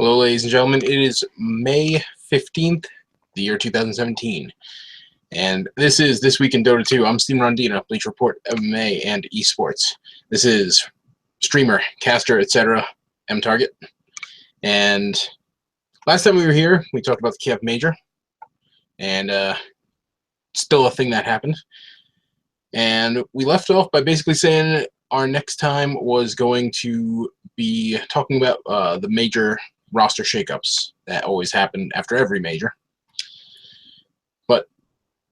Hello, ladies and gentlemen. It is May 15th, the year 2017. And this is This Week in Dota 2. I'm Steam Rondina, Bleacher Report, MMA, and Esports. This is streamer, caster, etc., MTarget. And last time we were here, we talked about the KF Major. And still a thing that happened. And we left off by basically saying our next time was going to be talking about the major roster shakeups that always happen after every major. But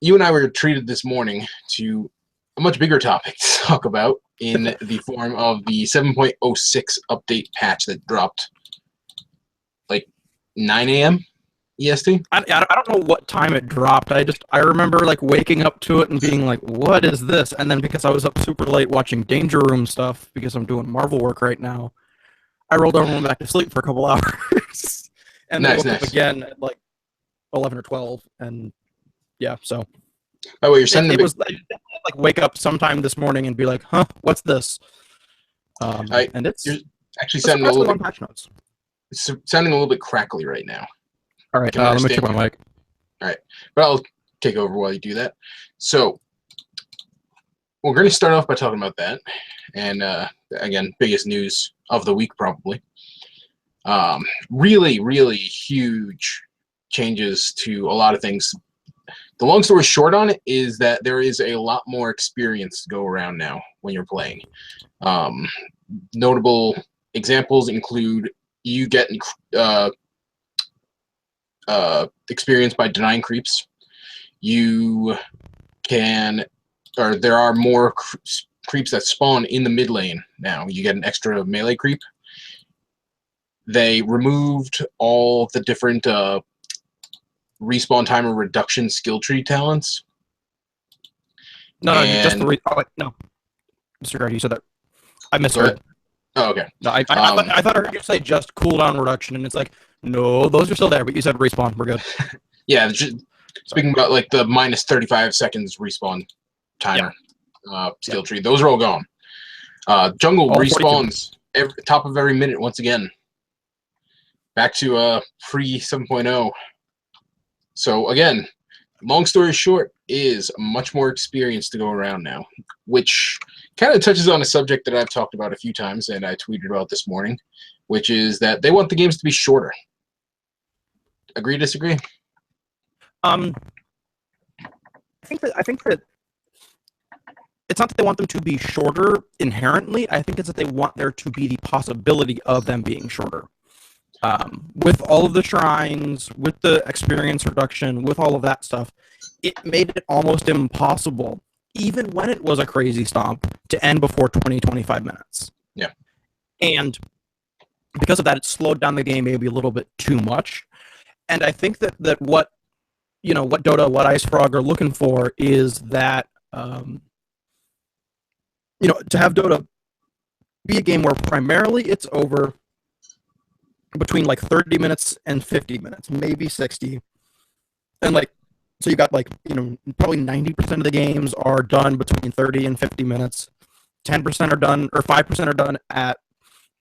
you and I were treated this morning to a much bigger topic to talk about in the form of the 7.06 update patch that dropped like 9 a.m. EST. I don't know what time it dropped. I remember like waking up to it and being like, what is this? And then because I was up super late watching Danger Room stuff because I'm doing Marvel work right now, I rolled over and went back to sleep for a couple hours. And then woke up again at like 11 or 12. And yeah, so. Oh, well, you're sending it was like wake up sometime this morning and be like, huh, what's this? And you're actually sounding a little bit, patch notes. It's sounding a little bit crackly right now. All right, let me check my mic. All right, but I'll take over while you do that. So we're going to start off by talking about that. And again, biggest news of the week probably. Really, really huge changes to a lot of things. The long story short on it is that there is a lot more experience to go around now when you're playing. Notable examples include you get experience by denying creeps. You can, or there are more creeps that spawn in the mid lane now. You get an extra melee creep. They removed all the different respawn timer reduction skill tree talents. No, just the no. Mr. Grady, you said that. I misheard. Oh, okay. No, I thought I heard you say just cooldown reduction, and it's like, no, those are still there, but you said respawn. We're good. Yeah, speaking about like the minus 35 seconds respawn timer skill tree, those are all gone. Jungle respawns top of every minute once again. Back to pre 7.0. So again, long story short is much more experience to go around now, which kind of touches on a subject that I've talked about a few times and I tweeted about this morning, which is that they want the games to be shorter. Agree, disagree? I think that it's not that they want them to be shorter inherently. I think it's that they want there to be the possibility of them being shorter. With all of the shrines, with the experience reduction, with all of that stuff, it made it almost impossible, even when it was a crazy stomp, to end before 20-25 minutes. Yeah. And because of that, it slowed down the game maybe a little bit too much. And I think that what Dota, what Ice Frog are looking for is that, to have Dota be a game where primarily it's over between like 30 minutes and 50 minutes, maybe 60. And so you got probably 90% of the games are done between 30 and 50 minutes. 10% are done, or 5% are done at,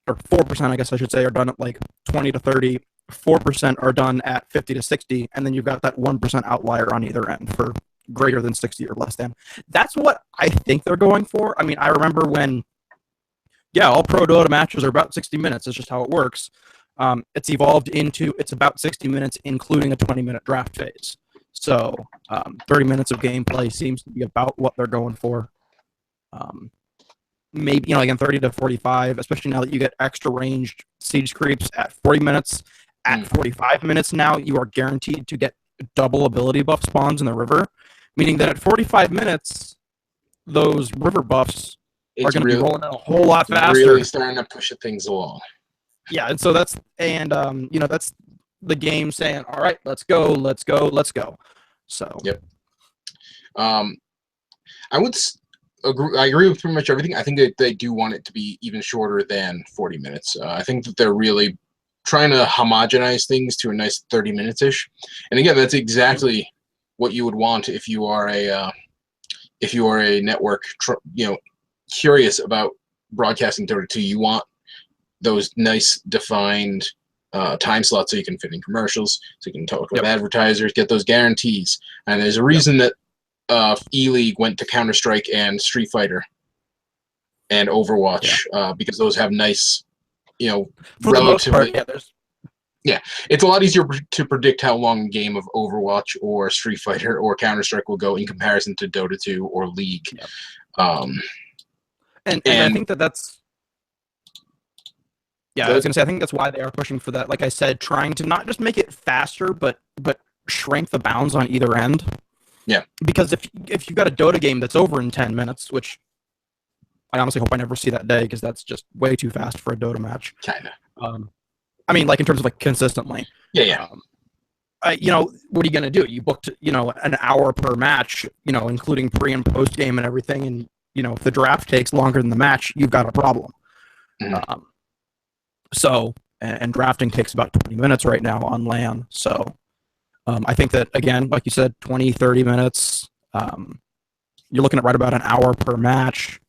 or 4%, I guess I should say, are done at like 20 to 30. 4% are done at 50 to 60, and then you've got that 1% outlier on either end for greater than 60 or less than. That's what I think they're going for. I mean, I remember when, all pro Dota matches are about 60 minutes. It's just how it works. It's evolved into it's about 60 minutes, including a 20-minute draft phase. So 30 minutes of gameplay seems to be about what they're going for. Maybe, again, 30 to 45, especially now that you get extra ranged siege creeps at 40 minutes. At 45 minutes now, you are guaranteed to get double ability buff spawns in the river, meaning that at 45 minutes, those river buffs are going to be rolling out a whole lot faster. Really starting to push things along. Yeah, and so that's the game saying, all right, let's go. So yep. I agree with pretty much everything. I think that they do want it to be even shorter than 40 minutes. I think that they're really trying to homogenize things to a nice 30 minutes-ish. And again, that's exactly what you would want if you are a network, curious about broadcasting Dota 2. You want those nice defined time slots so you can fit in commercials, so you can talk with advertisers, get those guarantees. And there's a reason that E-League went to Counter-Strike and Street Fighter and Overwatch because those have nice, for relatively. The most part, yeah, it's a lot easier to predict how long a game of Overwatch or Street Fighter or Counter-Strike will go in comparison to Dota 2 or League. Yep. And I think that's... Yeah, I was going to say, I think that's why they are pushing for that. Like I said, trying to not just make it faster, but shrink the bounds on either end. Yeah. Because if you've got a Dota game that's over in 10 minutes, which I honestly hope I never see that day because that's just way too fast for a Dota match. Kind of. I mean, like in terms of like consistently. Yeah. What are you going to do? You booked, an hour per match, including pre and post game and everything. And, if the draft takes longer than the match, you've got a problem. Mm-hmm. So, and drafting takes about 20 minutes right now on LAN. So, I think that, again, like you said, 20, 30 minutes, you're looking at right about an hour per match.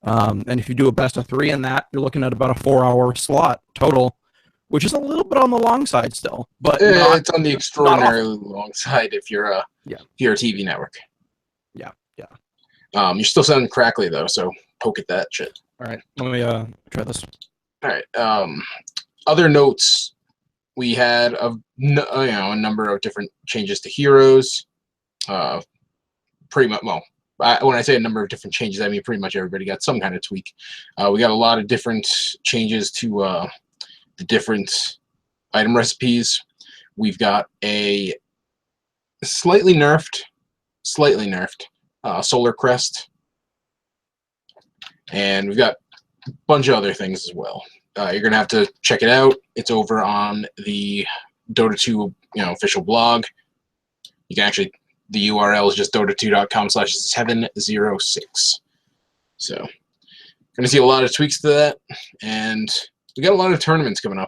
And if you do a best of 3 in that, you're looking at about a 4-hour slot total, which is a little bit on the long side still. But it's on the extraordinarily long side if you're a TV network. Yeah. You're still sounding crackly, though, so poke at that shit. All right, let me try this. All right. Other notes, we had a number of different changes to heroes. Pretty much, well, when I say a number of different changes, I mean pretty much everybody got some kind of tweak. We got a lot of different changes to the different item recipes. We've got a slightly nerfed Solar Crest, and we've got a bunch of other things as well. You're gonna have to check it out. It's over on the Dota 2 official blog. You can actually, the URL is just dota2.com/706. So gonna see a lot of tweaks to that, and we got a lot of tournaments coming up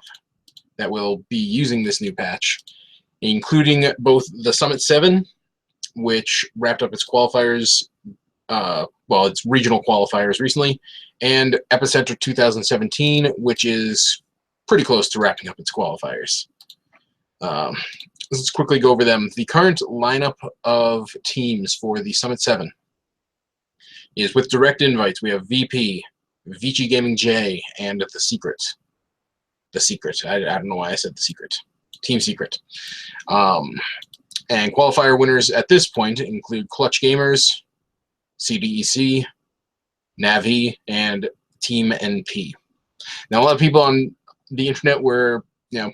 that will be using this new patch, including both the Summit 7, which wrapped up its qualifiers, its regional qualifiers recently, and Epicenter 2017, which is pretty close to wrapping up its qualifiers. Let's quickly go over them. The current lineup of teams for the Summit 7 is with direct invites. We have VP, Vici Gaming J, and The Secret. The Secret. I don't know why I said The Secret. Team Secret. And qualifier winners at this point include Clutch Gamers, CDEC, Navi, and Team NP. Now, a lot of people on the internet were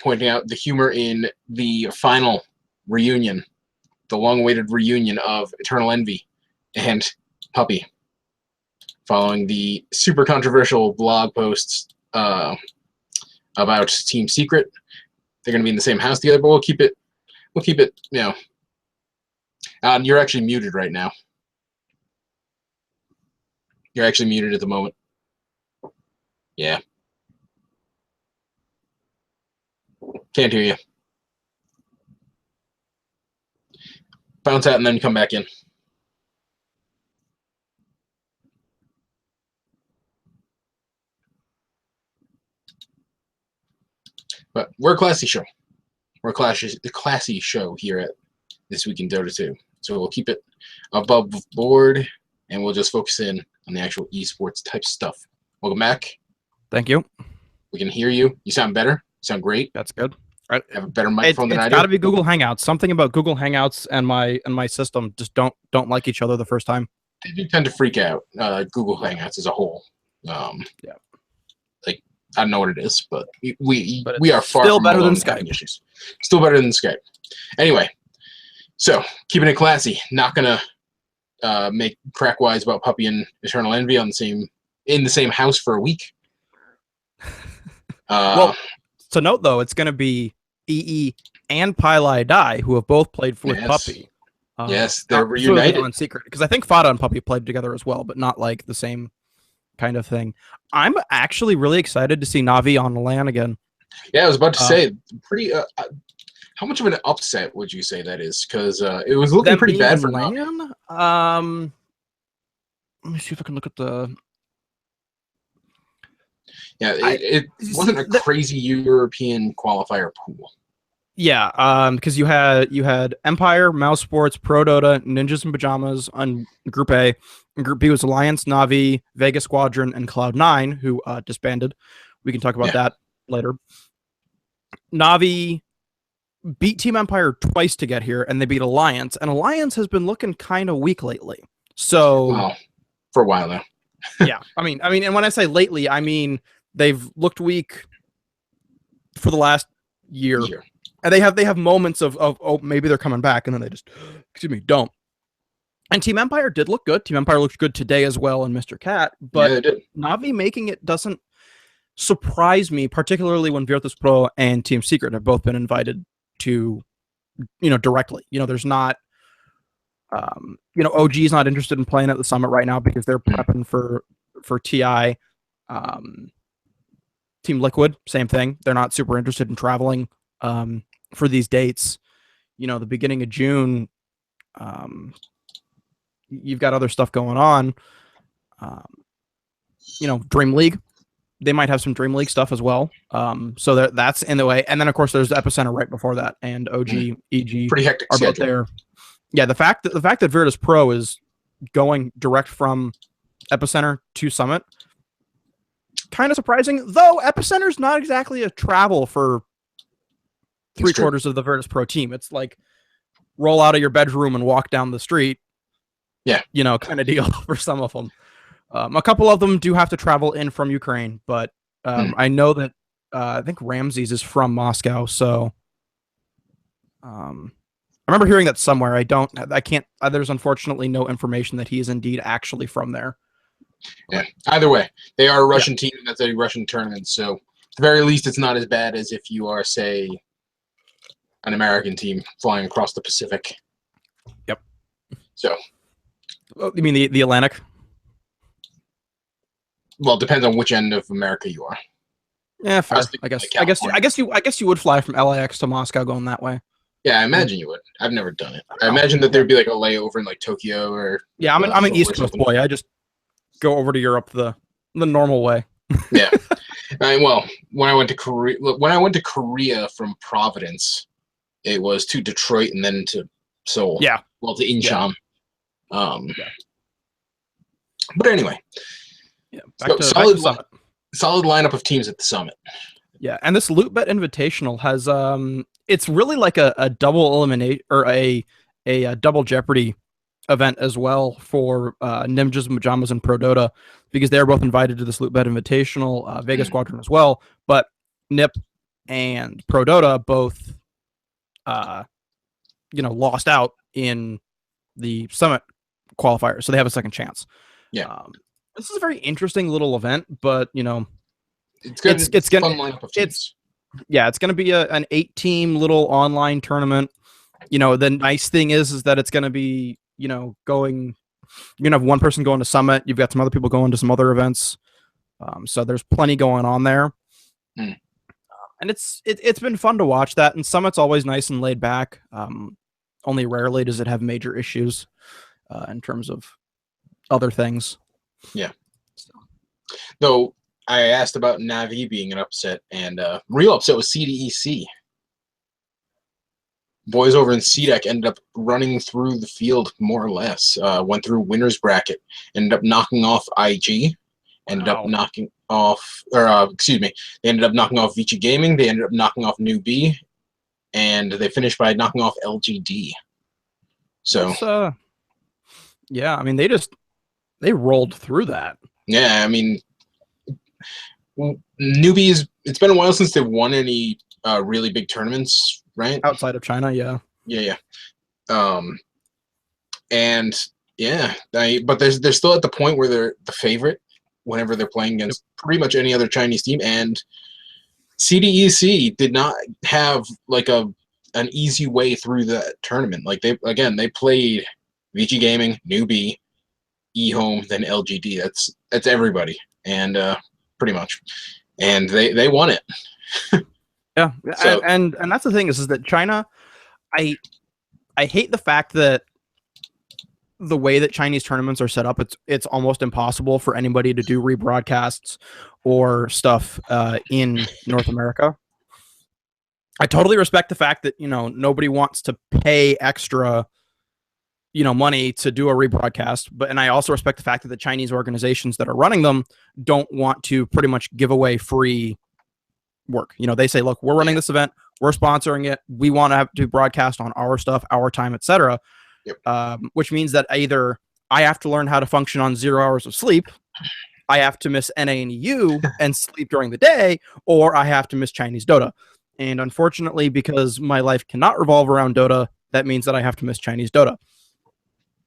pointing out the humor in the final reunion, the long-awaited reunion of Eternal Envy and Puppy, following the super controversial blog posts about Team Secret. They're going to be in the same house together, but we'll keep it, you're actually muted right now. You're actually muted at the moment. Yeah. Can't hear you. Bounce out and then come back in. But we're a classy show. We're a classy show here at This Week in Dota 2. So we'll keep it above board, and we'll just focus in on the actual esports type stuff. Welcome back. Thank you. We can hear you. You sound better. You sound great. That's good. All right. You have a better microphone than I do. It's got to be Google Hangouts. Something about Google Hangouts and my system just don't like each other the first time. They do tend to freak out. Google Hangouts as a whole. Yeah. Like, I don't know what it is, but we are far still from better than alone having Skype. issues. Still better than Skype. Anyway, so keeping it classy. Not gonna make crack wise about Puppy and Eternal Envy in the same house for a week. Well, to note though, it's going to be EE and Pylai Dai, who have both played with Puppy. Yes, they're reunited on Secret, because I think Fada and Puppy played together as well, but not like the same kind of thing. I'm actually really excited to see Navi on LAN again. Yeah, I was about to say, pretty. How much of an upset would you say that is? Because it was looking pretty bad for LAN. Let me see if I can look at the. Yeah, it wasn't a crazy European qualifier pool. Yeah, because you had Empire, Mouse Sports, Pro Dota, Ninjas in Pajamas on Group A. And Group B was Alliance, Na'Vi, Vega Squadron, and Cloud9, who disbanded. We can talk about that later. Na'Vi beat Team Empire twice to get here, and they beat Alliance. And Alliance has been looking kind of weak lately. So, for a while now. Yeah, I mean, and when I say lately, I mean they've looked weak for the last year. And they have moments of oh, maybe they're coming back, and then they just don't. And Team Empire did look good. Team Empire looked good today as well in Mr. Cat, but Na'Vi making it doesn't surprise me, particularly when Virtus Pro and Team Secret have both been invited to, directly. There's not, OG is not interested in playing at the summit right now because they're prepping for TI. Team Liquid, same thing. They're not super interested in traveling for these dates. The beginning of June, you've got other stuff going on. Dream League, they might have some Dream League stuff as well. So that's in the way. And then of course there's the Epicenter right before that, and OG, EG pretty hectic are schedule. both there. Yeah, the fact that Virtus Pro is going direct from Epicenter to Summit, kind of surprising. Though Epicenter's not exactly a travel for three-quarters of the Virtus Pro team. It's like roll out of your bedroom and walk down the street. Yeah. Kind of deal for some of them. A couple of them do have to travel in from Ukraine, but I know that I think Ramses is from Moscow, so I remember hearing that somewhere. I can't, there's unfortunately no information that he is indeed actually from there. Yeah. Either way, they are a Russian team, and that's a Russian tournament, so at the very least it's not as bad as if you are, say, an American team flying across the Pacific. Yep. So. You mean the Atlantic? Well, it depends on which end of America you are. Yeah, fair. I guess you would fly from LAX to Moscow going that way. Yeah, I imagine you would. I've never done it. I imagine that there'd be like a layover in like Tokyo or. Yeah, I'm an East Coast boy. I just go over to Europe the normal way. Yeah. Well, when I went to Korea from Providence, it was to Detroit and then to Seoul. Yeah. Well, to Incheon. But anyway. Yeah. Back to Summit. Solid lineup of teams at the Summit. Yeah, and this Loot Bet Invitational has it's really like a double eliminate or a double Jeopardy event as well for Ninjas, Pajamas, and Pro Dota, because they're both invited to this Loot Bet Invitational, Vega Squadron as well. But NIP and Pro Dota both lost out in the Summit qualifier, so they have a second chance. Yeah. This is a very interesting little event, but it's good. It's gonna fun lineup of teams. It's gonna be an 8-team little online tournament. The nice thing is that it's gonna be you're gonna have one person going to Summit. You've got some other people going to some other events. So there's plenty going on there. And it's been fun to watch that. And Summit's always nice and laid back. Only rarely does it have major issues in terms of other things. Yeah. Though I asked about Na'Vi being an upset, and real upset was CDEC. Boys over in CDEC ended up running through the field more or less. Went through winner's bracket, ended up knocking off IG, ended up knocking off, they ended up knocking off Vici Gaming, they ended up knocking off New B, and they finished by knocking off LGD. So, yeah, I mean, they rolled through that. Yeah, I mean, newbies, it's been a while since they've won any really big tournaments, right? Outside of China, yeah. Yeah. And yeah, but they're still at the point where they're the favorite whenever they're playing against pretty much any other Chinese team. And CDEC did not have like an easy way through the tournament. Like they played VG Gaming, Newbie, eHome, then LGD. That's everybody, and pretty much, and they won it. Yeah, so, and that's the thing is that China, I hate the fact that the way that Chinese tournaments are set up, it's almost impossible for anybody to do rebroadcasts or stuff in North America. I totally respect the fact that, nobody wants to pay extra, money to do a rebroadcast, and I also respect the fact that the Chinese organizations that are running them don't want to pretty much give away free work. They say, look, we're running this event, we're sponsoring it, we want to have to broadcast on our stuff, our time, etc. Yep. Which means that either I have to learn how to function on 0 hours of sleep, I have to miss NA and EU and sleep during the day, or I have to miss Chinese Dota. And unfortunately, because my life cannot revolve around Dota, that means that I have to miss Chinese Dota.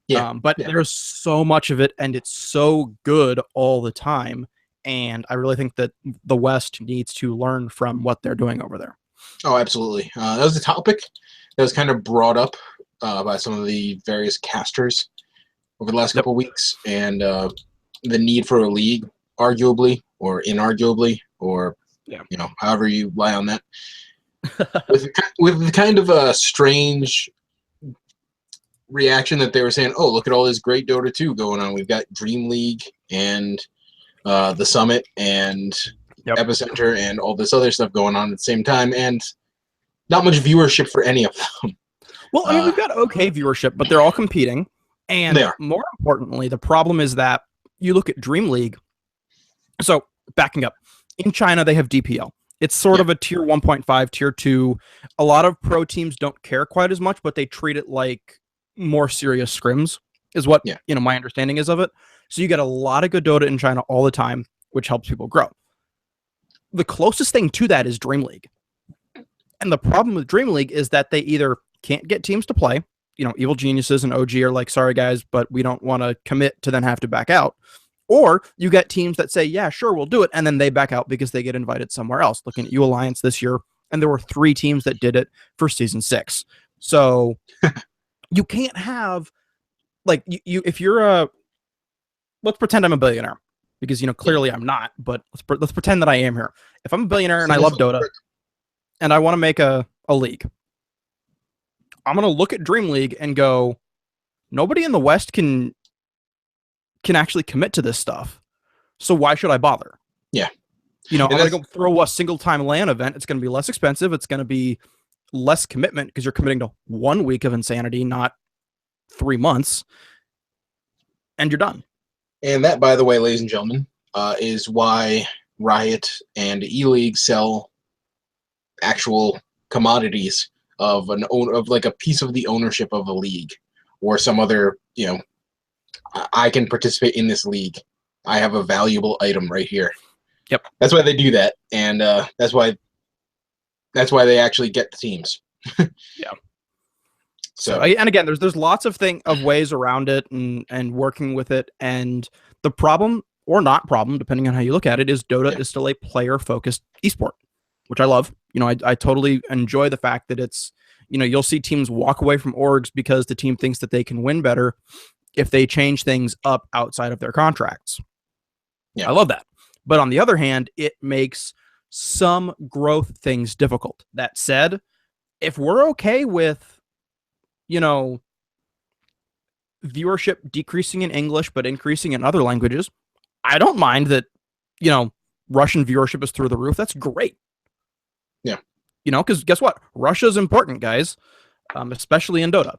But there's so much of it, and it's so good all the time. And I really think that the West needs to learn from what they're doing over there. Oh, absolutely. That was a topic that was kind of brought up by some of the various casters over the last couple of weeks, and the need for a league, arguably or inarguably, or however you lie on that, with kind of a strange reaction that they were saying, oh, look at all this great Dota 2 going on. We've got Dream League and the Summit and Epicenter and all this other stuff going on at the same time, and not much viewership for any of them. Well, I mean, we've got okay viewership, but they're all competing. And more importantly, the problem is that you look at Dream League. So backing up, in China, they have DPL. It's sort of a tier 1.5, tier 2. A lot of pro teams don't care quite as much, but they treat it like more serious scrims is what my understanding is of it. So you get a lot of good Dota in China all the time, which helps people grow. The closest thing to that is Dream League. And the problem with Dream League is that they either can't get teams to play. Evil Geniuses and OG are like, sorry guys, but we don't want to commit to then have to back out. Or you get teams that say, yeah, sure, we'll do it. And then they back out because they get invited somewhere else. Looking at U Alliance this year, and there were 3 teams that did it for season 6. So you can't have, like, if you're let's pretend I'm a billionaire, because, clearly I'm not, but let's pretend that I am here. If I'm a billionaire and I love Dota and I want to make a league, I'm going to look at Dream League and go, nobody in the West can actually commit to this stuff. So why should I bother? Yeah. I'm going to go throw a single time LAN event. It's going to be less expensive. It's going to be less commitment because you're committing to 1 week of insanity, not 3 months. And you're done. And that, by the way, ladies and gentlemen, is why Riot and E-League sell actual commodities of like a piece of the ownership of a league or some other, I can participate in this league. I have a valuable item right here. Yep. That's why they do that, and that's why they actually get the teams. Yeah. So and again, there's lots of ways around it and working with it, and the problem or not problem, depending on how you look at it, is Dota is still a player-focused esport, which I love. I totally enjoy the fact that it's, you'll see teams walk away from orgs because the team thinks that they can win better if they change things up outside of their contracts. Yeah, I love that. But on the other hand, it makes some growth things difficult. That said, if we're okay with, viewership decreasing in English but increasing in other languages, I don't mind that, Russian viewership is through the roof. That's great. Yeah. Because guess what? Russia's important, guys, especially in Dota.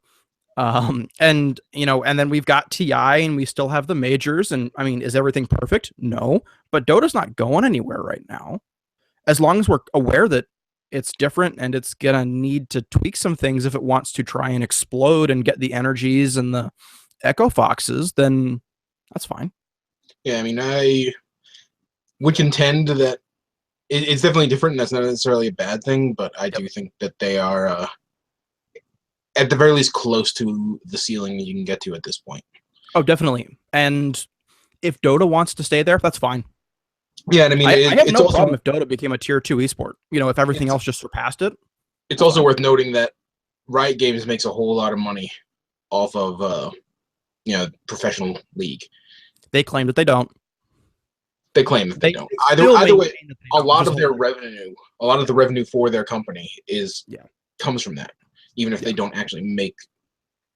And then we've got TI and we still have the majors. And I mean, is everything perfect? No, but Dota's not going anywhere right now. As long as we're aware that it's different and it's going to need to tweak some things if it wants to try and explode and get the energies and the Echo Foxes, then that's fine. Yeah, I mean, I would contend that it's definitely different, and that's not necessarily a bad thing, but I do think that they are, at the very least, close to the ceiling that you can get to at this point. Oh, definitely. And if Dota wants to stay there, that's fine. Yeah, and I mean, I have no problem if Dota became a tier 2 esport. If everything else just surpassed it. It's also worth noting that Riot Games makes a whole lot of money off of, professional league. They claim that they don't. They claim that they don't. Either way, a lot of the revenue for their company comes from that, even if they don't actually make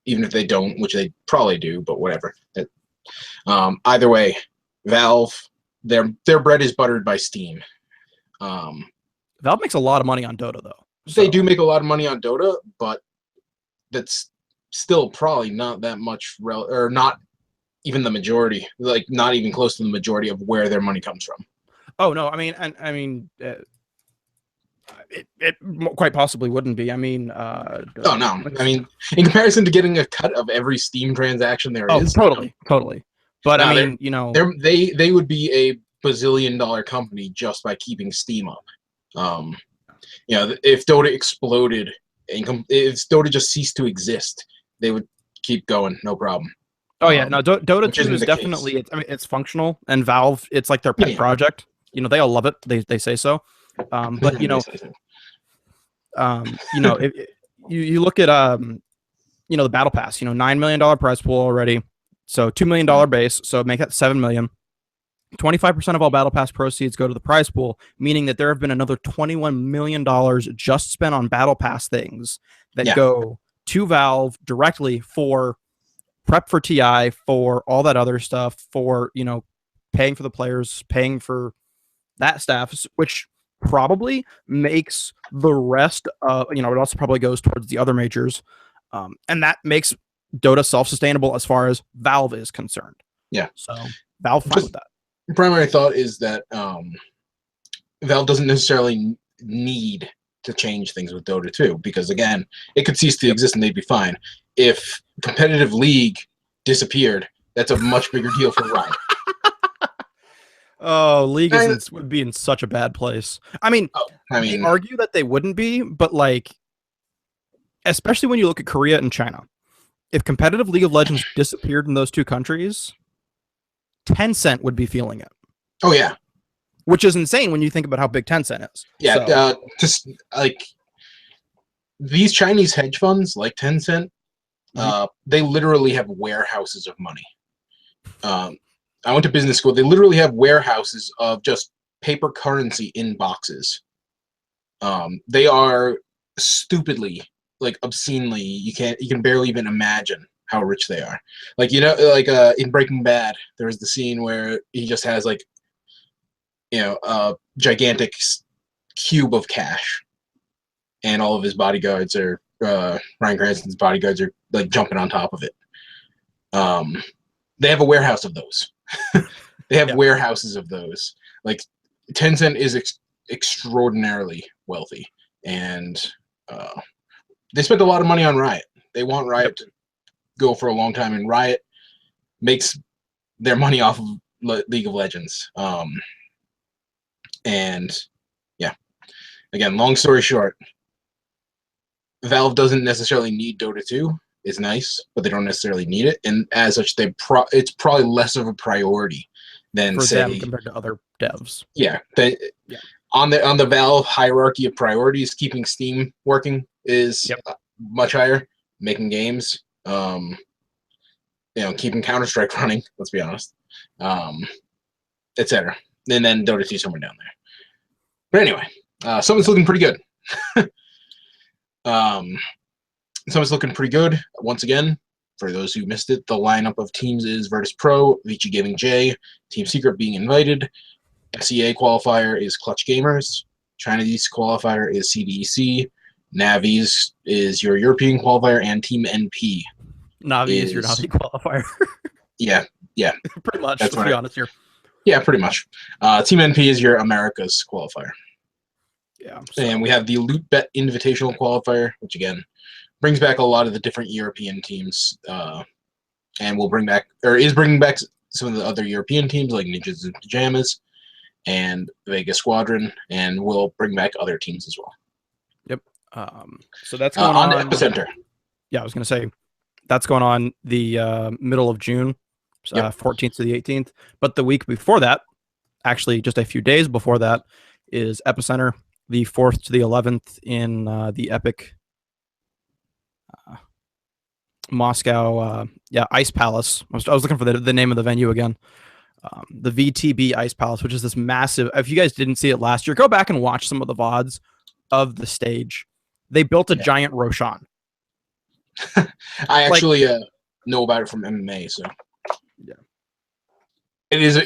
even if they don't, which they probably do, but whatever. Either way, Valve, their bread is buttered by Steam. Valve makes a lot of money on Dota, though. They do make a lot of money on Dota, but that's still probably not that much, or not even the majority, like not even close to the majority of where their money comes from. Oh no, it quite possibly wouldn't be. I mean, oh no, I mean, in comparison to getting a cut of every Steam transaction there is. Totally. But now, I mean, you know, they would be a bazillion-dollar company just by keeping Steam up. You know, if Dota exploded and if Dota just ceased to exist, they would keep going, no problem. Oh yeah, no, Dota 2 is definitely, it's functional, and Valve, it's like their pet project. You know, they all love it. They say so. But you know, if you look at you know, the Battle Pass, you know, $9 million prize pool already, so $2 million base, so make that $7 million. 25% of all Battle Pass proceeds go to the prize pool, meaning that there have been another $21 million just spent on Battle Pass things that go to Valve directly for prep for TI, for all that other stuff, for, you know, paying for the players, paying for that staff, which probably makes the rest of, you know, it also probably goes towards the other majors. And that makes Dota self-sustainable as far as Valve is concerned. Yeah. So Valve fine with that. Primary thought is that Valve doesn't necessarily need to change things with Dota 2, because again, it could cease to exist and they'd be fine. If competitive league disappeared, that's a much bigger deal for Riot. Oh, League would be in such a bad place. I mean, they argue that they wouldn't be, but like, especially when you look at Korea and China, if competitive League of Legends disappeared in those two countries, Tencent would be feeling it. Oh yeah, which is insane when you think about how big Tencent is. Yeah, so. Just like these Chinese hedge funds, like Tencent, they literally have warehouses of money. I went to business school. They literally have warehouses of just paper currency in boxes. They are stupidly, like obscenely, you can barely even imagine how rich they are. Like, you know, like in Breaking Bad, there was the scene where he just has like, you know, a gigantic cube of cash, and all of his bodyguards are Bryan Cranston's bodyguards are like jumping on top of it. They have a warehouse of those. They have warehouses of those. Like Tencent is extraordinarily wealthy, and they spent a lot of money on Riot. They want Riot to go for a long time, and Riot makes their money off of League of Legends. And yeah, again, long story short, Valve doesn't necessarily need Dota 2. It's nice, but they don't necessarily need it, and as such, it's probably less of a priority than for say them compared to other devs. Yeah, on the Valve hierarchy of priorities, keeping Steam working is much higher. Making games, you know, keeping Counter-Strike running. Let's be honest, etc. And then Dota 2 somewhere down there. But anyway, something's looking pretty good. Something's looking pretty good. Once again, for those who missed it, the lineup of teams is Virtus Pro, Vici Gaming J, Team Secret being invited. SEA qualifier is Clutch Gamers. Chinese qualifier is CDEC. Navies is your European qualifier, and Team NP. Navi is your Navi qualifier. yeah. Pretty much, let's be honest here. Yeah, pretty much. Team NP is your Americas qualifier. Yeah. So. And we have the Loot Bet Invitational qualifier, which again brings back a lot of the different European teams, and will bring back, or is bringing back, some of the other European teams like Ninjas in Pajamas and Vegas Squadron, and will bring back other teams as well. Yep. So that's going on Epicenter. Yeah, I was going to say that's going on the middle of June, 14th to the 18th. But the week before that, actually just a few days before that, is Epicenter, the 4th to the 11th in the Epic Moscow, Ice Palace. I was looking for the name of the venue again. The VTB Ice Palace, which is this massive. If you guys didn't see it last year, go back and watch some of the VODs of the stage. They built a giant Roshan. I actually know about it from MMA, so Yeah. it is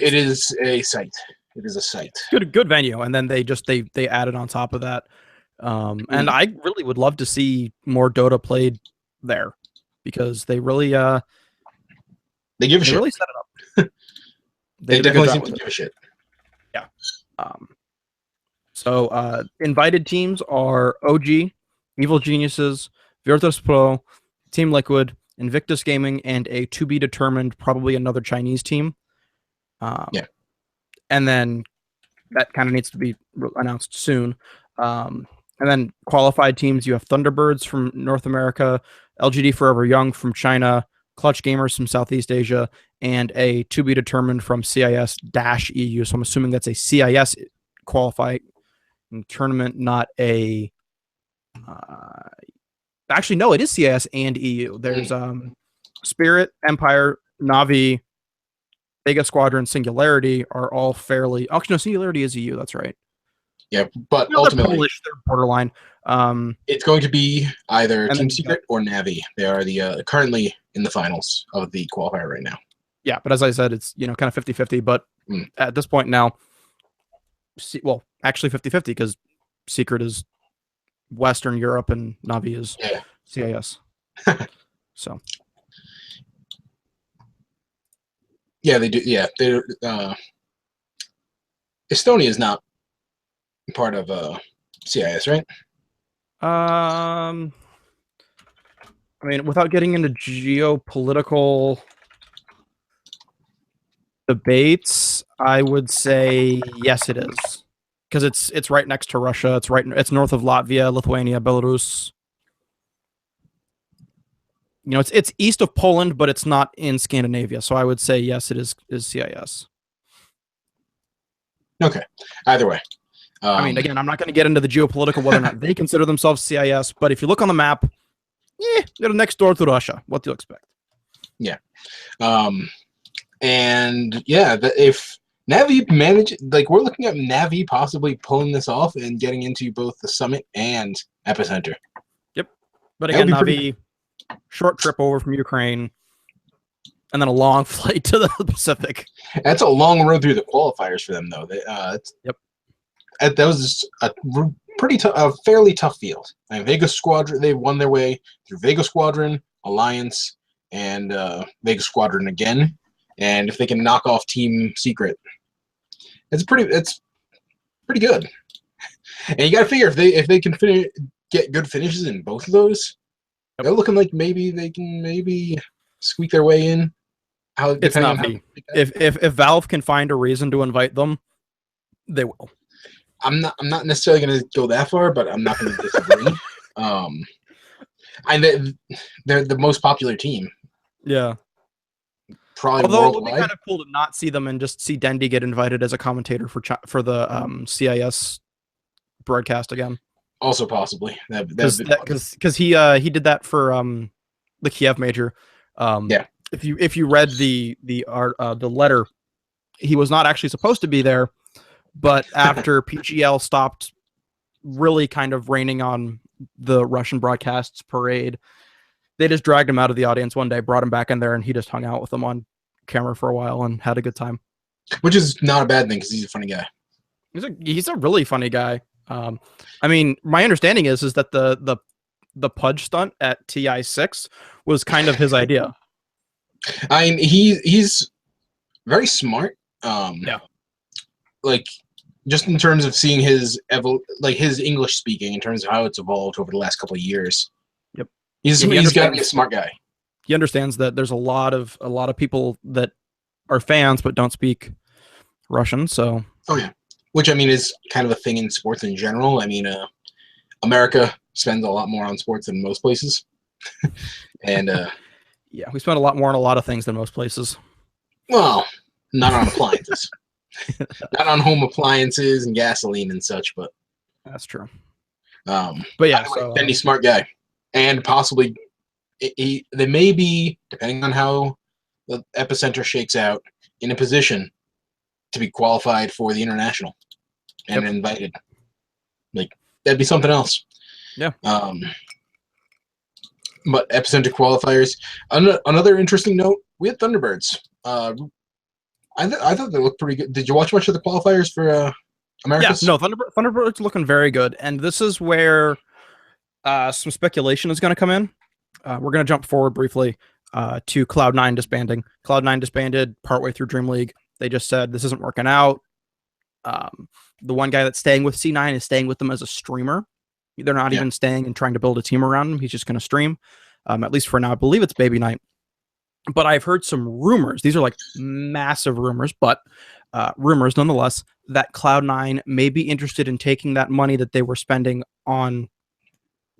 a site. It is a site. Good venue, and then they added on top of that. And I really would love to see more Dota played there because they really They give a shit. really set it up. They did a good definitely job seem with to it. give a shit. Yeah. So invited teams are OG, Evil Geniuses, Virtus Pro, Team Liquid, Invictus Gaming, and a to be determined probably another Chinese team. Yeah. And then that kind of needs to be announced soon. And then qualified teams, you have Thunderbirds from North America, LGD Forever Young from China, Clutch Gamers from Southeast Asia, and a to be determined from CIS-EU. So I'm assuming that's a CIS qualifying tournament, not a. Actually, no, it is CIS and EU. There's Spirit, Empire, Navi, Vega Squadron, Singularity are all fairly. Actually, no, Singularity is EU. That's right. Yeah, but No, ultimately, they're Polish. They're borderline. it's going to be either And Team then Secret or Navi. They are the currently in the finals of the qualifier right now. Yeah, but as I said, it's kind of 50-50. But at this point now, well, actually 50-50 because Secret is Western Europe and Navi is CIS. So yeah, they do. Yeah, they. Estonia is not part of CIS, right? I mean, without getting into geopolitical debates, I would say yes, it is, because it's right next to Russia. It's north of Latvia, Lithuania, Belarus. It's east of Poland, but it's not in Scandinavia. So I would say yes, it is CIS. Okay. Either way. I mean, again, I'm not going to get into the geopolitical whether or not they consider themselves CIS, but if you look on the map, they're next door to Russia. What do you expect? Yeah. And yeah, if Navi we're looking at Navi possibly pulling this off and getting into both the Summit and Epicenter. Yep. But again, Navi, short trip over from Ukraine, and then a long flight to the Pacific. That's a long road through the qualifiers for them, though. Yep. That was a fairly tough field. Vega Squadron, they won their way through Vega Squadron, Alliance, and Vega Squadron again. And if they can knock off Team Secret, it's pretty good. And you got to figure if they can get good finishes in both of those, they're looking like maybe they can squeak their way in. It's not me. If Valve can find a reason to invite them, they will. I'm not necessarily going to go that far, but I'm not going to disagree. They're the most popular team. Yeah. Probably Although worldwide. it would be kind of cool to not see them and just see Dendy get invited as a commentator for the CIS broadcast again. Also possibly because he did that for the Kiev major. Yeah. If you read the letter, he was not actually supposed to be there, but after PGL stopped really kind of raining on the Russian broadcasts parade, they just dragged him out of the audience one day, brought him back in there, and he just hung out with them on camera for a while and had a good time. Which is not a bad thing because he's a funny guy. He's a really funny guy. I mean, my understanding is that the Pudge stunt at TI6 was kind of his idea. I mean, he's very smart. Yeah. Like, just in terms of seeing his English speaking, in terms of how it's evolved over the last couple of years. Yep. He's got to be a smart guy. He understands that there's a lot of people that are fans but don't speak Russian. So. Oh yeah. Which, I mean, is kind of a thing in sports in general. I mean, America spends a lot more on sports than most places. And yeah, we spend a lot more on a lot of things than most places. Well, not on appliances. Not on home appliances and gasoline and such, but that's true. But yeah, Bendy's smart guy. And possibly they may be, depending on how the Epicenter shakes out, in a position to be qualified for the international and invited. Like, that'd be something else. Yeah. But Epicenter qualifiers. Another interesting note: we had Thunderbirds. I thought they looked pretty good. Did you watch much of the qualifiers for Americas? Yeah, no, Thunderbird's looking very good, and this is where some speculation is going to come in. We're going to jump forward briefly to Cloud9 disbanding. Cloud9 disbanded partway through Dream League. They just said this isn't working out. The one guy that's staying with C9 is staying with them as a streamer. They're not even staying and trying to build a team around him. He's just going to stream, at least for now. I believe it's Baby Night. But I've heard some rumors. These are like massive rumors, but rumors nonetheless, that Cloud9 may be interested in taking that money that they were spending on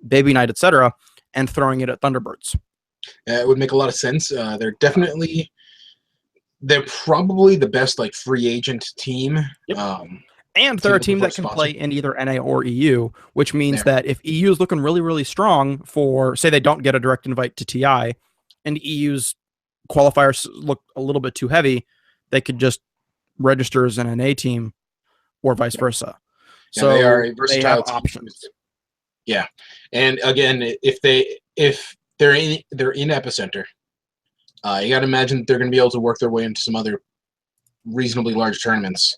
Baby Night, etc., and throwing it at Thunderbirds. It would make a lot of sense. They're probably the best like free agent team. Yep. And they're a team that can play in either NA or EU, which means that if EU is looking really, really strong for, say, they don't get a direct invite to TI, and EU's qualifiers look a little bit too heavy, they could just register as an NA team, or vice versa. Yeah, so they are a versatile team. Options. Yeah, and again, if they're in Epicenter, you got to imagine that they're going to be able to work their way into some other reasonably large tournaments.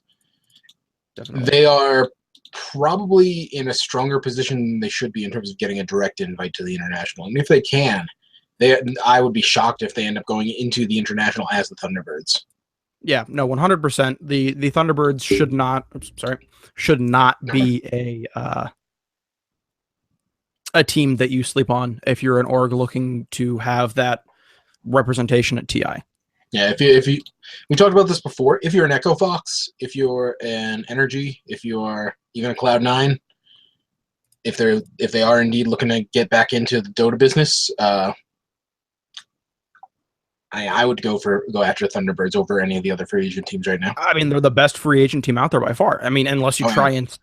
Definitely. They are probably in a stronger position than they should be in terms of getting a direct invite to the international. And if they can, I would be shocked if they end up going into the international as the Thunderbirds. Yeah, no, 100%. The Thunderbirds should not be a team that you sleep on if you're an org looking to have that representation at TI. Yeah, if you we talked about this before. If you're an Echo Fox, if you're an Energy, if you're even a Cloud9, if they are indeed looking to get back into the Dota business, I would go after Thunderbirds over any of the other free agent teams right now. I mean, they're the best free agent team out there by far. I mean, unless you try and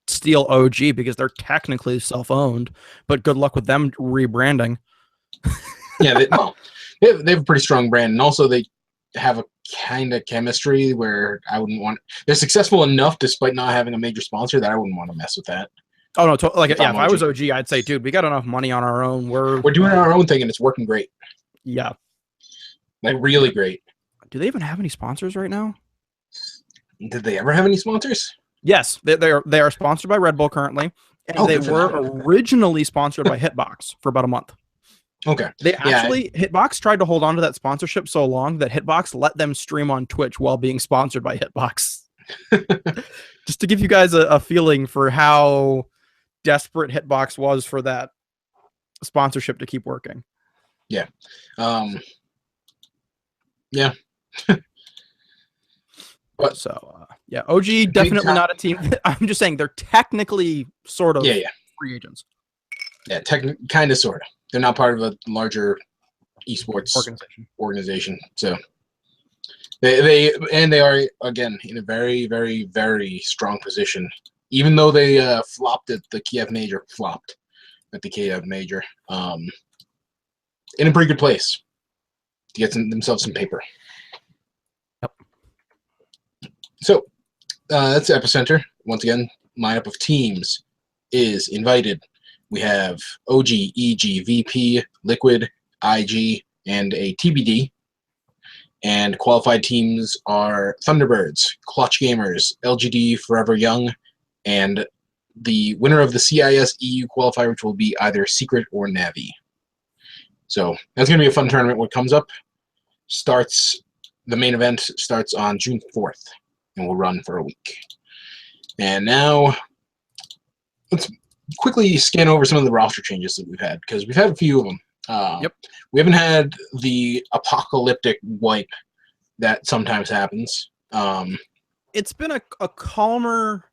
steal OG because they're technically self-owned, but good luck with them rebranding. Yeah, they have a pretty strong brand, and also they have a kind of chemistry where I wouldn't want. They're successful enough despite not having a major sponsor that I wouldn't want to mess with that. Oh no, if I was OG, I'd say, dude, we got enough money on our own. We're doing our own thing, and it's working great. Yeah, like really great. Do they even have any sponsors right now? Did they ever have any sponsors? Yes, they are sponsored by Red Bull currently, and they were originally sponsored by Hitbox for about a month. Okay. Hitbox tried to hold on to that sponsorship so long that Hitbox let them stream on Twitch while being sponsored by Hitbox. Just to give you guys a feeling for how desperate Hitbox was for that sponsorship to keep working. Yeah. Yeah. But OG definitely not a team. I'm just saying they're technically sort of free agents. Yeah, kind of, sort of. They're not part of a larger esports organization. So they are again in a very, very, very strong position. Even though they flopped at the Kiev Major, in a pretty good place to get themselves some paper. Yep. So that's Epicenter. Once again, lineup of teams is invited. We have OG, EG, VP, Liquid, IG, and a TBD. And qualified teams are Thunderbirds, Clutch Gamers, LGD, Forever Young, and the winner of the CIS EU qualifier, which will be either Secret or Navi. So that's going to be a fun tournament when it comes up. The main event starts on June 4th and will run for a week. And now let's quickly scan over some of the roster changes that we've had, because we've had a few of them. We haven't had the apocalyptic wipe that sometimes happens. It's been a calmer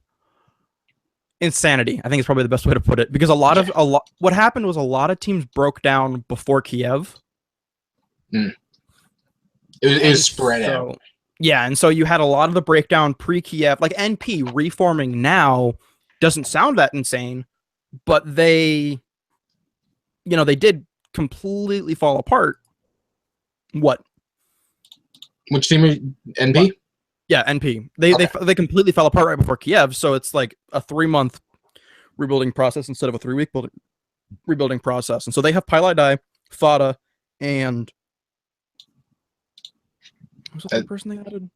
insanity, I think is probably the best way to put it, because what happened was a lot of teams broke down before Kiev. It was spread out. Yeah, and so you had a lot of the breakdown pre-Kiev, like NP reforming now doesn't sound that insane, but they did completely fall apart. What? Which team? NP? Yeah, NP. They completely fell apart right before Kiev, so it's like a 3-month rebuilding process instead of a 3-week rebuilding process. And so they have Pielidae, Fada, and what was the third person they added?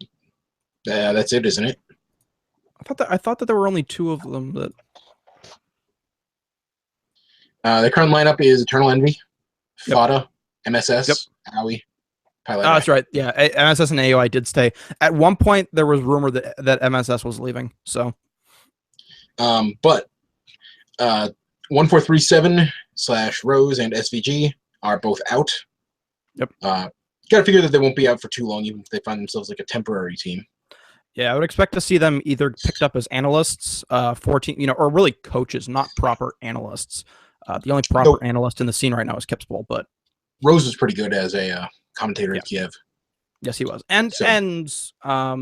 That's it, isn't it? I thought that there were only 2 of them. That the current lineup is Eternal Envy, Yep. Fada, MSS, Yep. Aoi, Pielidae. that's right. Yeah, MSS and AOI did stay. At one point, there was rumor that MSS was leaving. So, but 1437/Rose and SVG are both out. Yep. Got to figure that they won't be out for too long, even if they find themselves like a temporary team. yeah, I would expect to see them either picked up as analysts, 14, or really coaches, not proper analysts. The only proper analyst in the scene right now is Kipspol, but Rose was pretty good as a commentator in Kiev. Yes, he was. And I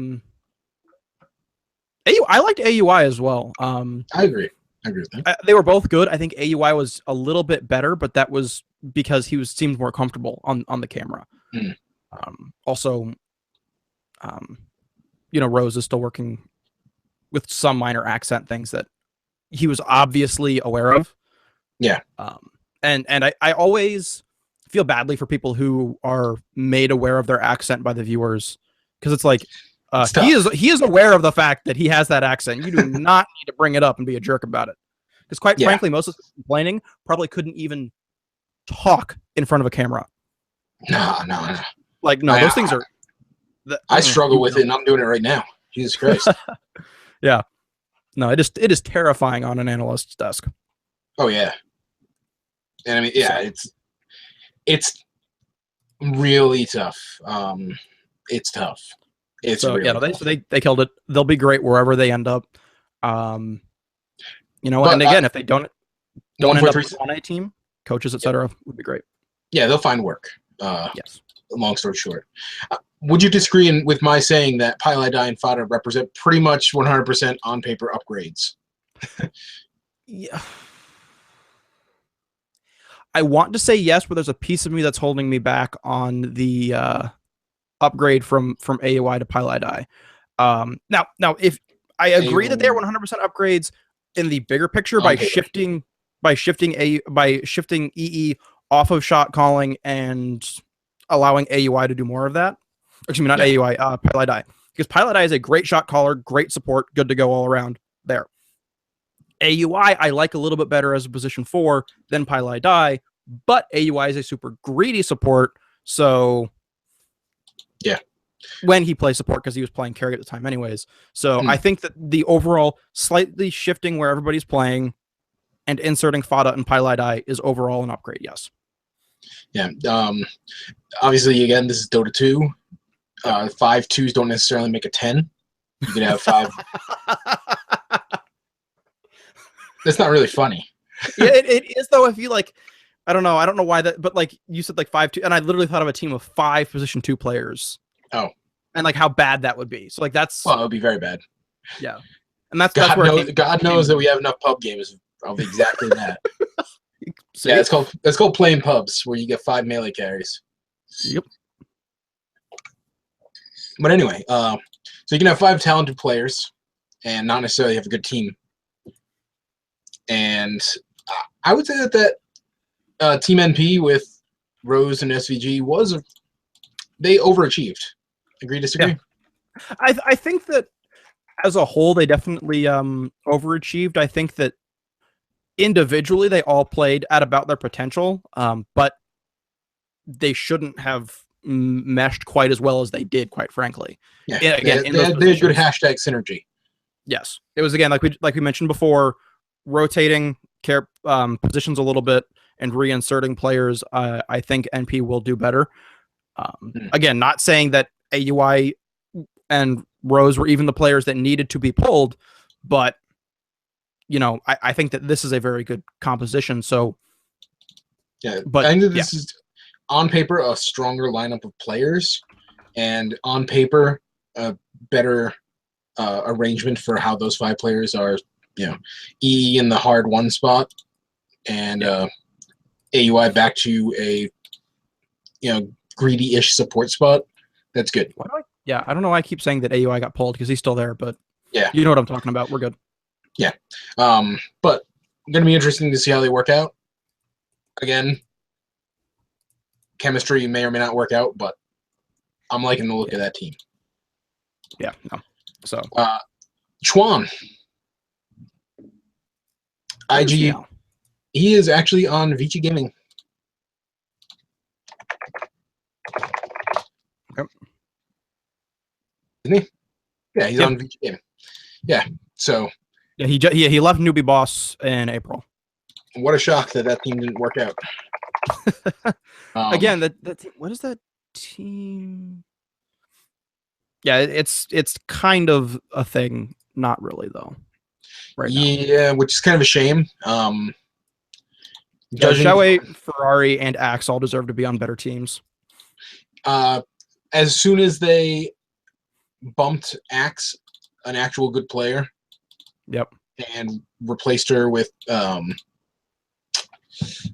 liked AUI as well. I agree. I agree with that. They were both good. I think AUI was a little bit better, but that was because he seemed more comfortable on the camera. Also, Rose is still working with some minor accent things that he was obviously aware of. Yeah. And I always feel badly for people who are made aware of their accent by the viewers, because it's like he is aware of the fact that he has that accent. You do not need to bring it up and be a jerk about it, because quite frankly, most of us complaining probably couldn't even talk in front of a camera. No. Like, no, those things are. I struggle with it, and I'm doing it right now. Jesus Christ. Yeah. No, it is terrifying on an analyst's desk. Oh yeah. And I mean, yeah, it's really tough. It's tough. It's so really tough. So they killed it. They'll be great wherever they end up. And again, if they don't end up on a team, coaches, etc., would be great. Yeah, they'll find work. Yes. Long story short, would you disagree with my saying that Pielidae and Fada represent pretty much 100% on paper upgrades? Yeah. I want to say yes, but there's a piece of me that's holding me back on the upgrade from AOI to Pielidae. Now, if I agree that they are 100% upgrades in the bigger picture by shifting EE off of shot calling and allowing AUI to do more of that. Excuse me, not AUI, Pielidae. Because Pielidae is a great shot caller, great support, good to go all around there. AUI, I like a little bit better as a position 4 than Pielidae, but AUI is a super greedy support, so yeah. When he plays support, because he was playing carry at the time anyways. So I think that the overall slightly shifting where everybody's playing and inserting Fada and Pielidae is overall an upgrade, yes. Yeah. Obviously, again, this is Dota 2. 5 2s don't necessarily make a 10. You can have 5. That's not really funny. Yeah, it is though. If you like, I don't know why that, but like you said, like 5 2, and I literally thought of a team of 5 position 2 players. Oh, and like how bad that would be. So like it would be very bad. Yeah, and that's God knows that we have enough pub games of exactly that. Yeah, it's called playing pubs, where you get 5 melee carries. Yep. But anyway, so you can have 5 talented players and not necessarily have a good team. And I would say that Team NP with Rose and SVG they overachieved. Agree, disagree? Yeah. I think that as a whole, they definitely overachieved. I think that individually, they all played at about their potential, but they shouldn't have meshed quite as well as they did, quite frankly. Yeah, again, they had good hashtag synergy. Yes, it was again like we mentioned before, rotating positions a little bit and reinserting players. I think NP will do better. Again, not saying that AUI and Rose were even the players that needed to be pulled, but I think that this is a very good composition. So, yeah, but I think that this is on paper a stronger lineup of players, and on paper a better arrangement for how those 5 players are. E in the hard 1 spot, and AUI back to a greedy-ish support spot. That's good. I don't know why I keep saying that AUI got pulled, because he's still there, but yeah, you know what I'm talking about. We're good. Yeah. But going to be interesting to see how they work out. again, chemistry may or may not work out, but I'm liking the look of that team. Yeah, no. So Chuan. IG. He is actually on VG Gaming. Okay. Isn't he? Yeah, he's on VG Gaming. Yeah, so. Yeah, he left Newbie Boss in April. What a shock that team didn't work out. Again, what is that team? Yeah, it's kind of a thing. Not really though. Right now. Which is kind of a shame. Shaway, Ferrari, and Axe all deserve to be on better teams. As soon as they bumped Axe, an actual good player, yep, and replaced her with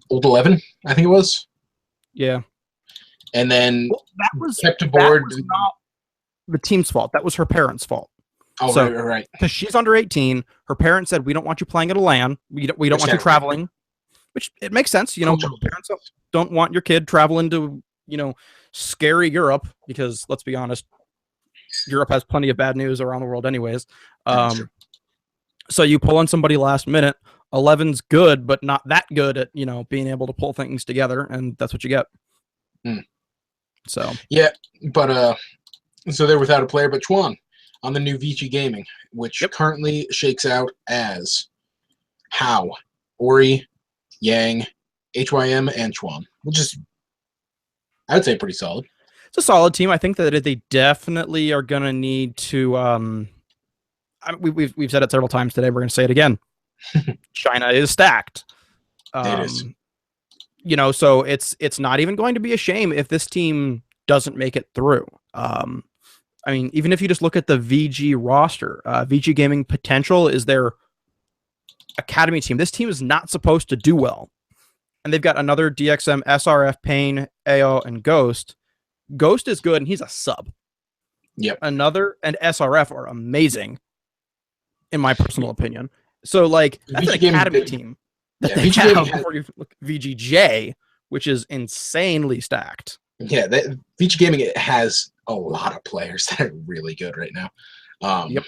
Old 11, I think it was. Yeah, and then that was kept aboard. That was not the team's fault. That was her parents' fault. Oh, so, right. Because she's under 18, her parents said, "We don't want you playing at a LAN. We don't want you traveling." Which it makes sense, you know. Parents don't want your kid traveling to, you know, scary Europe because let's be honest, Europe has plenty of bad news around the world, anyways. So you pull in somebody last minute. 11's good, but not that good at, you know, being able to pull things together, and that's what you get. So yeah, but so they're without a player, but Chuan on the new VG Gaming, which currently shakes out as How, Ori, Yang, HYM, and Chuan, which is, I would say, pretty solid. It's a solid team. I think that they definitely are going to need to. We've said it several times today. We're going to say it again. China is stacked. It is. You know, so it's not even going to be a shame if this team doesn't make it through. I mean, even if you just look at the VG roster, VG Gaming Potential is their academy team. This team is not supposed to do well. And they've got another DXM, SRF, Pain, AO, and Ghost. Ghost is good, and he's a sub. Yep. Another and SRF are amazing, in my personal opinion. So, like, that's an academy team that they have before you look at VGJ, which is insanely stacked. Yeah, VG Gaming has a lot of players that are really good right now. Yep.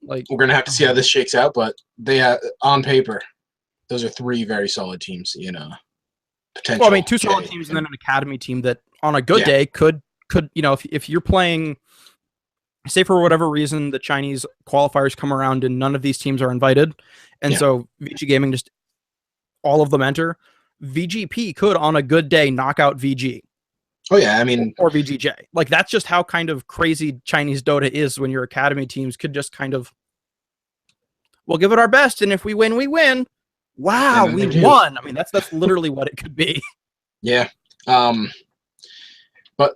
Like, we're gonna have to see how this shakes out, but they have, on paper, those are three very solid teams. You know, potential. Well, I mean, two solid teams and then an academy team that, on a good day, could you know, if you're playing, say for whatever reason the Chinese qualifiers come around and none of these teams are invited, and so VG Gaming just all of them enter, VGP could on a good day knock out VG. Oh yeah, I mean, or VGJ. Like, that's just how kind of crazy Chinese Dota is when your academy teams could just kind of, we'll give it our best, and if we win, we win. Wow, we won. I mean, that's literally what it could be. Yeah. But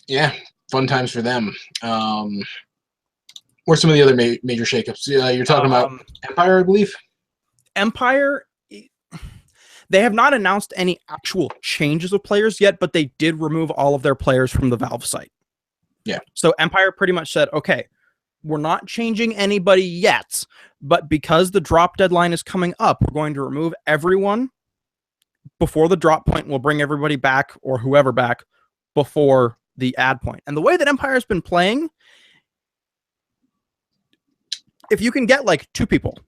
yeah, fun times for them. Or some of the other major shakeups. You're talking about Empire, I believe. Empire. They have not announced any actual changes of players yet, but they did remove all of their players from the Valve site. Yeah. So Empire pretty much said, okay, we're not changing anybody yet, but because the drop deadline is coming up, we're going to remove everyone before the drop point. We'll bring everybody back, or whoever back, before the add point. And the way that Empire has been playing, if you can get like two people,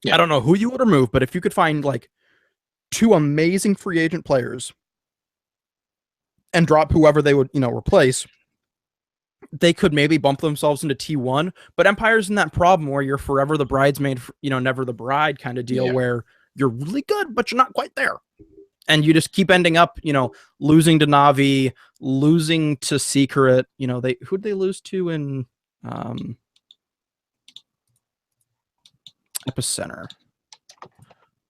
I don't know who you would remove, but if you could find like two amazing free agent players and drop whoever they would, you know, replace, they could maybe bump themselves into T1. But Empire's in that problem where you're forever the bridesmaid, you know, never the bride kind of deal, where you're really good, but you're not quite there. And you just keep ending up, you know, losing to Navi, losing to Secret. You know, who'd they lose to in Epicenter?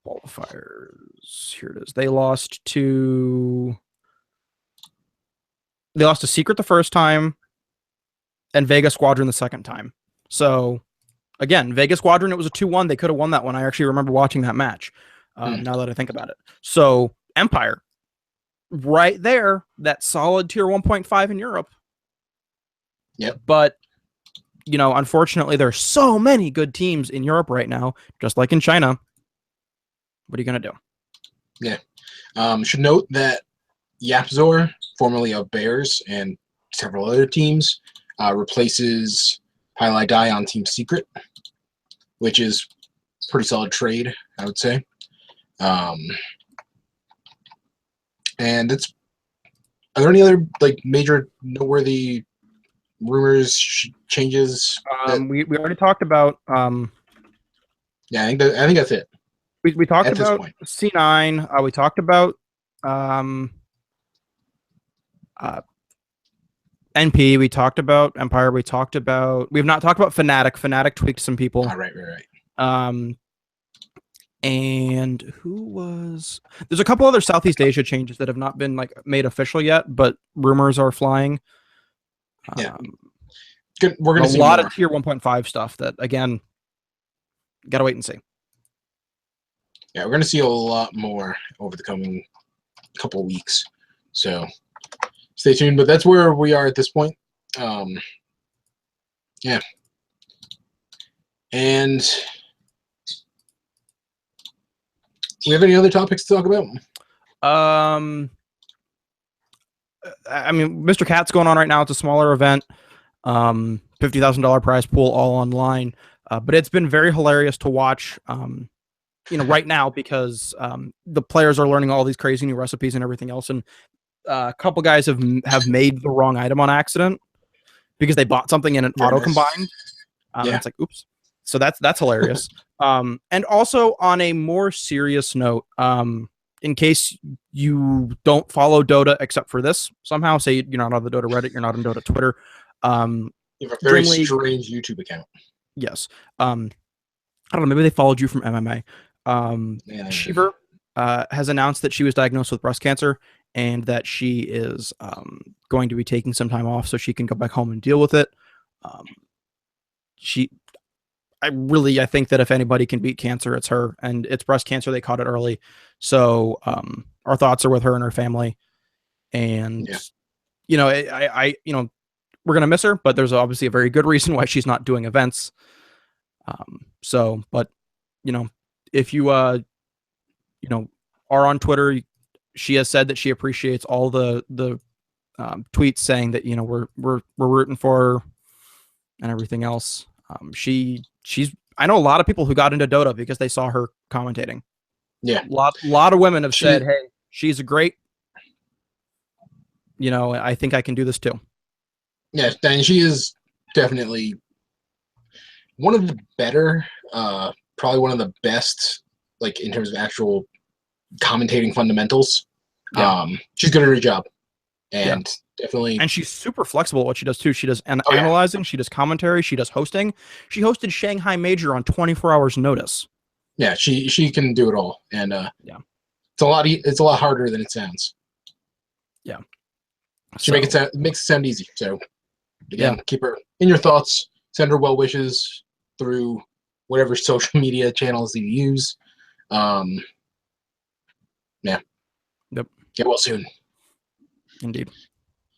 Qualifiers. Here it is. They lost to Secret the first time and Vega Squadron the second time. So again, Vega Squadron, it was a 2-1. They could have won that one. I actually remember watching that match. Now that I think about it. So Empire, right there, that solid tier 1.5 in Europe. Yep. But, you know, unfortunately, there's so many good teams in Europe right now, just like in China. What are you going to do? Yeah. Should note that Yapzor, formerly of Bears and several other teams, replaces Highlight Die on Team Secret, which is pretty solid trade, I would say. And are there any other like major noteworthy rumors, changes? We already talked about Yeah, I think that's it. we talked At this about point. C9. We talked about NP. We talked about Empire. We have not talked about Fnatic. Fnatic tweaked some people. Oh, right. And there's a couple other Southeast Asia changes that have not been like made official yet, but rumors are flying. Yeah. We're gonna see a lot more of tier 1.5 stuff that, again, gotta wait and see. Yeah, we're gonna see a lot more over the coming couple of weeks. So stay tuned. But that's where we are at this point. Yeah. And do we have any other topics to talk about? I mean, Mr. Cat's going on right now. It's a smaller event. $50,000 prize pool, all online. But it's been very hilarious to watch, right now, because the players are learning all these crazy new recipes and everything else. And a couple guys have made the wrong item on accident because they bought something and it auto combined. Yeah. It's like, oops. So that's hilarious. And also, on a more serious note, in case you don't follow Dota except for this somehow, say you're not on the Dota Reddit, you're not on Dota Twitter. You have a very strange YouTube account. Yes. I don't know. Maybe they followed you from MMA. Shiver has announced that she was diagnosed with breast cancer and that she is going to be taking some time off so she can go back home and deal with it. I think that if anybody can beat cancer, it's her, and it's breast cancer. They caught it early. So our thoughts are with her and her family. And, we're going to miss her, but there's obviously a very good reason why she's not doing events. But if you, are on Twitter, she has said that she appreciates all the tweets saying that, we're rooting for her and everything else. I know a lot of people who got into Dota because they saw her commentating. Yeah. A lot of women have said, hey, she's a great, I think I can do this too. Yeah, and she is definitely one of the better, probably one of the best, like in terms of actual commentating fundamentals. Yeah. She's good at her job. And definitely. And she's super flexible at what she does too. She does analyzing, she does commentary, she does hosting. She hosted Shanghai Major on 24 hours notice. Yeah, she can do it all. And it's a lot harder than it sounds. Yeah. She makes it sound easy. So again, keep her in your thoughts, send her well wishes through whatever social media channels you use. Yeah. Yep. Get well soon. Indeed.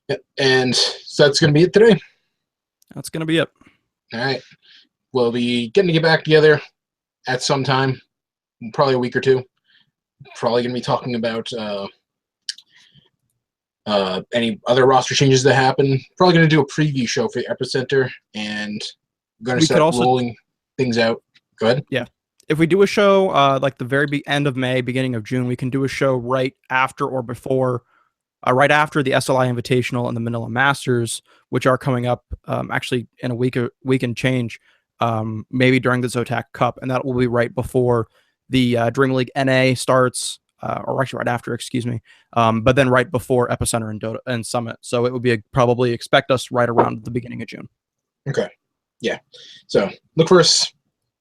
Yep. And so that's going to be it today. That's going to be it. All right. We'll be getting to get back together at some time, probably a week or two. Probably going to be talking about any other roster changes that happen. Probably going to do a preview show for the Epicenter, and going to start rolling things out. Go ahead. Yeah. If we do a show like the very end of May, beginning of June, we can do a show right after or before, right after the SLI Invitational and the Manila Masters, which are coming up actually in a week and change, maybe during the Zotac Cup, and that will be right before the Dream League NA starts, or actually right after, excuse me, but then right before Epicenter and Dota and Summit. So it would be probably expect us right around the beginning of June. Okay. Yeah. So look for us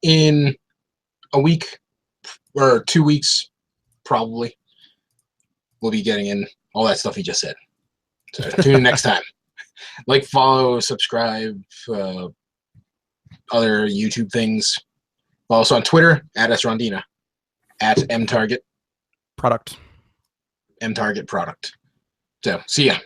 in a week or 2 weeks, probably. We'll be getting in all that stuff he just said. So tune in next time. Like, follow, subscribe, other YouTube things. Follow us on Twitter at Rondina, at MTarget product. MTarget product. So see ya.